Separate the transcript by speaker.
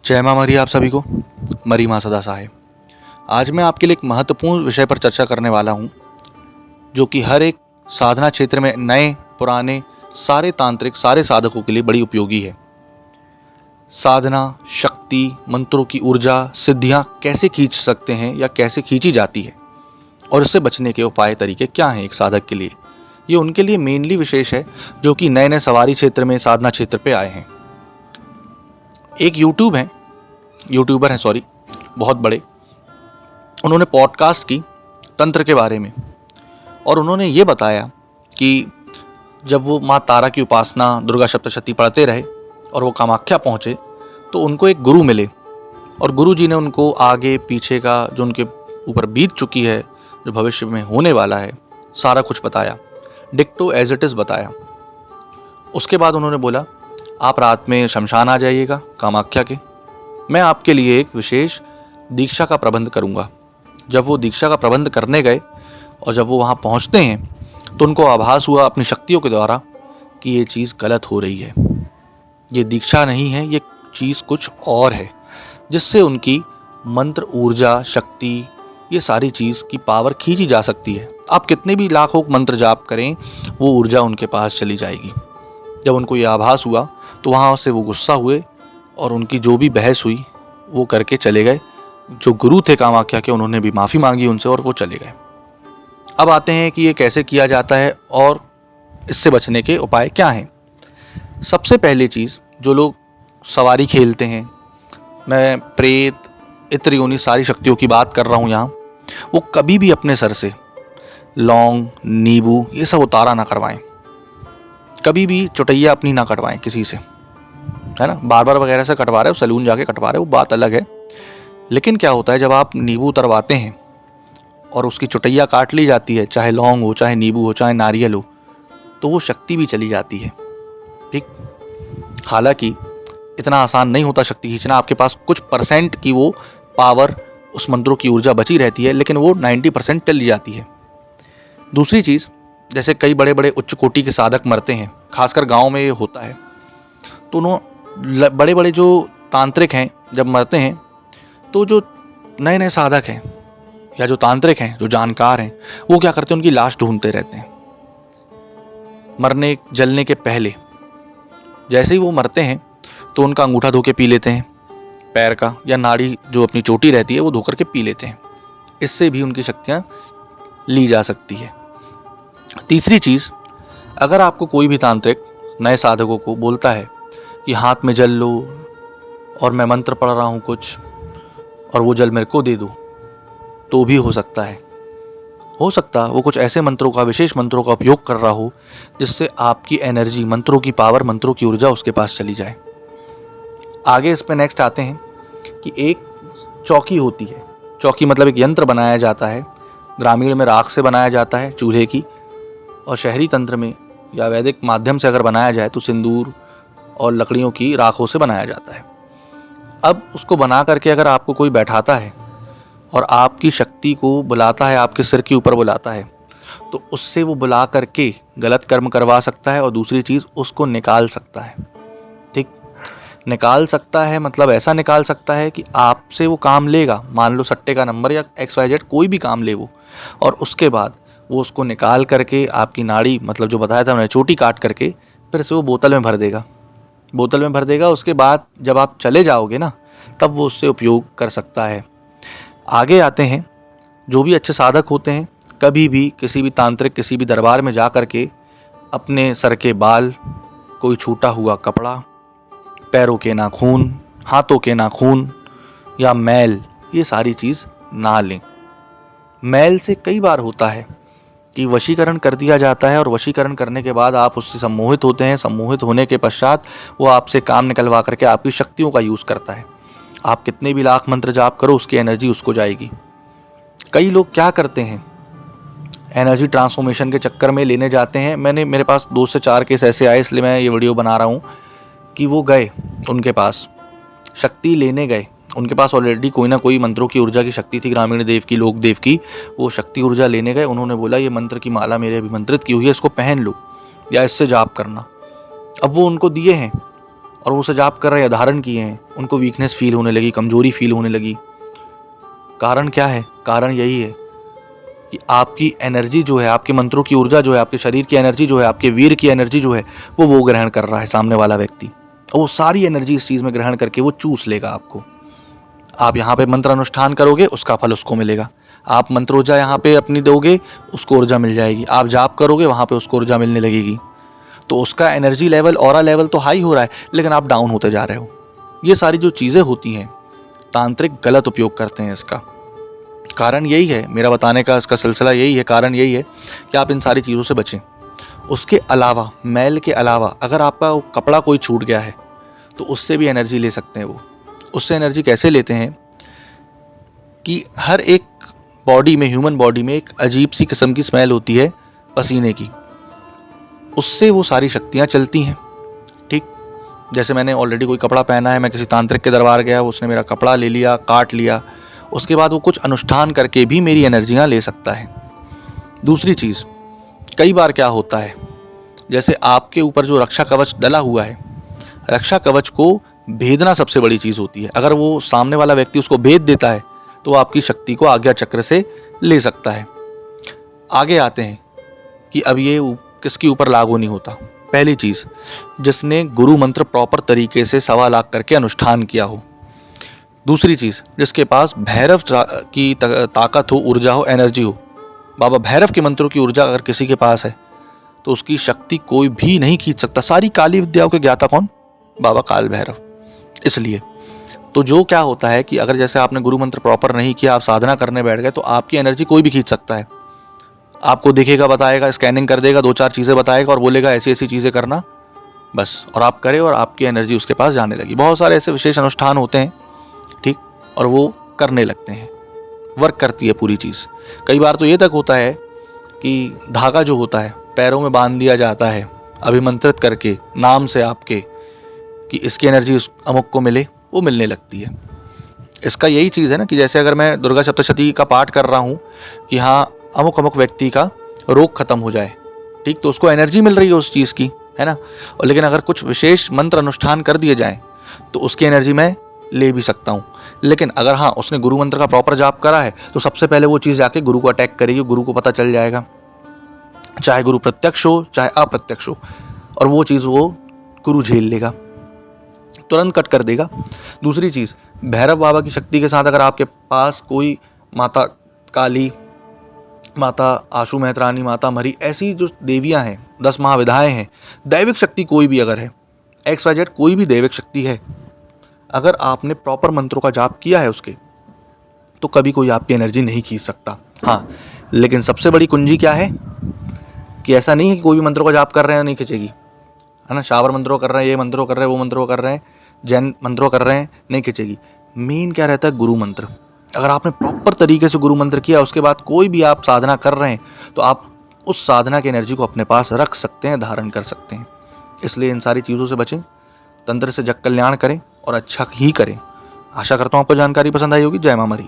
Speaker 1: जय माँ मरी आप सभी को। मरी माँ सदा सहाय। आज मैं आपके लिए एक महत्वपूर्ण विषय पर चर्चा करने वाला हूँ, जो कि हर एक साधना क्षेत्र में नए पुराने सारे तांत्रिक सारे साधकों के लिए बड़ी उपयोगी है। साधना, शक्ति, मंत्रों की ऊर्जा, सिद्धियाँ कैसे खींच सकते हैं या कैसे खींची जाती है, और इससे बचने के उपाय तरीके क्या हैं एक साधक के लिए। ये उनके लिए मेनली विशेष है जो कि नए नए सवारी क्षेत्र में, साधना क्षेत्र पे आए हैं। एक यूट्यूबर हैं बहुत बड़े। उन्होंने पॉडकास्ट की तंत्र के बारे में, और उन्होंने ये बताया कि जब वो माँ तारा की उपासना, दुर्गा सप्तशती पढ़ते रहे और वो कामाख्या पहुँचे, तो उनको एक गुरु मिले, और गुरु जी ने उनको आगे पीछे का जो उनके ऊपर बीत चुकी है, जो भविष्य में होने वाला है, सारा कुछ बताया, डिक्टो एज इट इज़ बताया। उसके बाद उन्होंने बोला, आप रात में शमशान आ जाइएगा कामाख्या के, मैं आपके लिए एक विशेष दीक्षा का प्रबंध करूंगा। जब वो दीक्षा का प्रबंध करने गए और जब वो वहाँ पहुँचते हैं तो उनको आभास हुआ अपनी शक्तियों के द्वारा कि ये चीज़ गलत हो रही है, ये दीक्षा नहीं है, ये चीज़ कुछ और है, जिससे उनकी मंत्र, ऊर्जा, शक्ति, ये सारी चीज़ की पावर खींची जा सकती है। आप कितने भी लाखों मंत्र जाप करें, वो ऊर्जा उनके पास चली जाएगी। जब उनको ये आभास हुआ तो वहाँ से वो गुस्सा हुए और उनकी जो भी बहस हुई वो करके चले गए। जो गुरु थे कामाख्या के, उन्होंने भी माफ़ी मांगी उनसे और वो चले गए। अब आते हैं कि ये कैसे किया जाता है और इससे बचने के उपाय क्या हैं। सबसे पहली चीज़, जो लोग सवारी खेलते हैं, मैं प्रेत, इत्र योनि सारी शक्तियों की बात कर रहा हूँ यहाँ, वो कभी भी अपने सर से लौंग, नींबू ये सब उतारा ना करवाएं। कभी भी चुटैया अपनी ना कटवाएं किसी से, है ना। बार्बर वगैरह से कटवा रहे हो, सैलून जाके कटवा रहे हो, वो बात अलग है। लेकिन क्या होता है, जब आप नींबू उतरवाते हैं और उसकी चुटैया काट ली जाती है, चाहे लौंग हो, चाहे नींबू हो, चाहे नारियल हो, तो वो शक्ति भी चली जाती है। ठीक, हालांकि इतना आसान नहीं होता शक्ति खींचना। आपके पास कुछ परसेंट की वो पावर, उस मंत्रों की ऊर्जा बची रहती है, लेकिन वो 90% चली जाती है। दूसरी चीज़, जैसे कई बड़े बड़े उच्च कोटि के साधक मरते हैं, खासकर गांव में ये होता है, तो उन्होंने बड़े बड़े जो तांत्रिक हैं जब मरते हैं, तो जो नए नए साधक हैं या जो तांत्रिक हैं, जो जानकार हैं, वो क्या करते हैं, उनकी लाश ढूंढते रहते हैं। मरने जलने के पहले जैसे ही वो मरते हैं तो उनका अंगूठा धो के पी लेते हैं, पैर का या नाड़ी जो अपनी चोटी रहती है वो धो करके पी लेते हैं। इससे भी उनकी शक्तियाँ ली जा सकती है। तीसरी चीज़, अगर आपको कोई भी तांत्रिक नए साधकों को बोलता है कि हाथ में जल लो और मैं मंत्र पढ़ रहा हूँ कुछ, और वो जल मेरे को दे दो, तो भी हो सकता है वो कुछ ऐसे मंत्रों का, विशेष मंत्रों का उपयोग कर रहा हो जिससे आपकी एनर्जी, मंत्रों की पावर, मंत्रों की ऊर्जा उसके पास चली जाए। आगे इस पे नेक्स्ट आते हैं कि एक चौकी होती है। चौकी मतलब एक यंत्र बनाया जाता है, ग्रामीण में राख से बनाया जाता है, चूल्हे की, और शहरी तंत्र में या वैदिक माध्यम से अगर बनाया जाए तो सिंदूर और लकड़ियों की राखों से बनाया जाता है। अब उसको बना करके अगर आपको कोई बैठाता है और आपकी शक्ति को बुलाता है, आपके सिर के ऊपर बुलाता है, तो उससे वो बुला करके गलत कर्म करवा सकता है, और दूसरी चीज़, उसको निकाल सकता है। ठीक, निकाल सकता है मतलब ऐसा निकाल सकता है कि आपसे वो काम लेगा, मान लो सट्टे का नंबर या XYZ कोई भी काम ले वो, और उसके बाद वो उसको निकाल करके आपकी नाड़ी, मतलब जो बताया था उन्हें, चोटी काट करके फिर से वो बोतल में भर देगा। उसके बाद जब आप चले जाओगे ना, तब वो उससे उपयोग कर सकता है। आगे आते हैं, जो भी अच्छे साधक होते हैं, कभी भी किसी भी तांत्रिक, किसी भी दरबार में जा करके अपने सर के बाल, कोई छूटा हुआ कपड़ा, पैरों के नाखून, हाथों के नाखून या मैल, ये सारी चीज़ ना लें। मैल से कई बार होता है कि वशीकरण कर दिया जाता है, और वशीकरण करने के बाद आप उससे सम्मोहित होते हैं। सम्मोहित होने के पश्चात वो आपसे काम निकलवा करके आपकी शक्तियों का यूज़ करता है। आप कितने भी लाख मंत्र जाप करो, उसकी एनर्जी उसको जाएगी। कई लोग क्या करते हैं, एनर्जी ट्रांसफॉर्मेशन के चक्कर में लेने जाते हैं। मेरे पास 2 से 4 केस ऐसे आए, इसलिए मैं ये वीडियो बना रहा हूँ कि वो गए, उनके पास शक्ति लेने गए, उनके पास ऑलरेडी कोई ना कोई मंत्रों की ऊर्जा की शक्ति थी, ग्रामीण देव की, लोक देव की। वो शक्ति ऊर्जा लेने गए, उन्होंने बोला ये मंत्र की माला मेरे अभिमंत्रित की हुई है, इसको पहन लो या इससे जाप करना। अब वो उनको दिए हैं और वो उसे जाप कर रहे हैं, धारण किए हैं, उनको वीकनेस फील होने लगी, कमजोरी फील होने लगी। कारण क्या है? कारण यही है कि आपकी एनर्जी जो है, आपके मंत्रों की ऊर्जा जो है, आपके शरीर की एनर्जी जो है, आपके वीर की एनर्जी जो है, वो ग्रहण कर रहा है सामने वाला व्यक्ति, और वो सारी एनर्जी इस चीज़ में ग्रहण करके वो चूस लेगा आपको। आप यहाँ पे मंत्र अनुष्ठान करोगे, उसका फल उसको मिलेगा। आप मंत्र ऊर्जा यहाँ पे अपनी दोगे, उसको ऊर्जा मिल जाएगी। आप जाप करोगे, वहाँ पे उसको ऊर्जा मिलने लगेगी। तो उसका एनर्जी लेवल, ऑरा लेवल तो हाई हो रहा है, लेकिन आप डाउन होते जा रहे हो। ये सारी जो चीज़ें होती हैं, तांत्रिक गलत उपयोग करते हैं इसका। कारण यही है, मेरा बताने का इसका सिलसिला यही है, कारण यही है कि आप इन सारी चीज़ों से बचें। उसके अलावा, मैल के अलावा, अगर आपका कपड़ा कोई छूट गया है तो उससे भी एनर्जी ले सकते हैं। वो उससे एनर्जी कैसे लेते हैं कि हर एक बॉडी में, ह्यूमन बॉडी में एक अजीब सी किस्म की स्मेल होती है पसीने की, उससे वो सारी शक्तियाँ चलती हैं। ठीक, जैसे मैंने ऑलरेडी कोई कपड़ा पहना है, मैं किसी तांत्रिक के दरबार गया, उसने मेरा कपड़ा ले लिया, काट लिया, उसके बाद वो कुछ अनुष्ठान करके भी मेरी एनर्जियाँ ले सकता है। दूसरी चीज़, कई बार क्या होता है, जैसे आपके ऊपर जो रक्षा कवच डला हुआ है, रक्षा कवच को भेदना सबसे बड़ी चीज़ होती है। अगर वो सामने वाला व्यक्ति उसको भेद देता है तो आपकी शक्ति को आज्ञा चक्र से ले सकता है। आगे आते हैं कि अब ये किसके ऊपर लागू नहीं होता। पहली चीज़, जिसने गुरु मंत्र प्रॉपर तरीके से 1.25 लाख करके अनुष्ठान किया हो। दूसरी चीज़, जिसके पास भैरव की ताकत हो, ऊर्जा हो, एनर्जी हो। बाबा भैरव के मंत्रों की ऊर्जा अगर किसी के पास है तो उसकी शक्ति कोई भी नहीं खींच सकता। सारी काली विद्याओं के ज्ञाता कौन? बाबा काल भैरव। इसलिए तो जो क्या होता है कि अगर जैसे आपने गुरु मंत्र प्रॉपर नहीं किया, आप साधना करने बैठ गए, तो आपकी एनर्जी कोई भी खींच सकता है। आपको दिखेगा, बताएगा, स्कैनिंग कर देगा, 2-4 चीज़ें बताएगा और बोलेगा ऐसी ऐसी चीज़ें करना, बस, और आप करें और आपकी एनर्जी उसके पास जाने लगी। बहुत सारे ऐसे विशेष अनुष्ठान होते हैं, ठीक, और वो करने लगते हैं, वर्क करती है पूरी चीज़। कई बार तो ये तक होता है कि धागा जो होता है पैरों में बांध दिया जाता है अभिमंत्रित करके नाम से आपके, कि इसकी एनर्जी उस अमुक को मिले, वो मिलने लगती है। इसका यही चीज़ है ना कि जैसे अगर मैं दुर्गा सप्तशती का पाठ कर रहा हूँ कि हाँ अमुक अमुक व्यक्ति का रोग खत्म हो जाए, ठीक, तो उसको एनर्जी मिल रही है उस चीज़ की, है ना। और लेकिन अगर कुछ विशेष मंत्र अनुष्ठान कर दिए जाएँ तो उसकी एनर्जी मैं ले भी सकता हूँ। लेकिन अगर हाँ उसने गुरु मंत्र का प्रॉपर जाप करा है तो सबसे पहले वो चीज़ जाके गुरु को अटैक करेगी, गुरु को पता चल जाएगा, चाहे गुरु प्रत्यक्ष हो चाहे अप्रत्यक्ष हो, और वो चीज़ वो गुरु झेल लेगा, तुरंत कट कर देगा। दूसरी चीज़, भैरव बाबा की शक्ति के साथ अगर आपके पास कोई माता काली, माता आशु मेहतरानी, माता मरी, ऐसी जो देवियां हैं, 10 महाविधाएं हैं, दैविक शक्ति कोई भी अगर है, XYZ कोई भी दैविक शक्ति है, अगर आपने प्रॉपर मंत्रों का जाप किया है उसके, तो कभी कोई आपकी एनर्जी नहीं खींच सकता। हाँ, लेकिन सबसे बड़ी कुंजी क्या है कि ऐसा नहीं है कि कोई भी मंत्रों का जाप कर रहे हैं नहीं खींचेगी, है ना। शावर मंत्रों कर रहे हैं, ये मंत्रों कर रहे हैं, वो मंत्रों कर रहे हैं, जैन मंत्रों कर रहे हैं, नहीं खींचेगी। मेन क्या रहता है? गुरु मंत्र। अगर आपने प्रॉपर तरीके से गुरु मंत्र किया, उसके बाद कोई भी आप साधना कर रहे हैं, तो आप उस साधना की एनर्जी को अपने पास रख सकते हैं, धारण कर सकते हैं। इसलिए इन सारी चीज़ों से बचें, तंत्र से जग कल्याण करें और अच्छा ही करें। आशा करता हूँ आपको जानकारी पसंद आई होगी। जय मां मरी।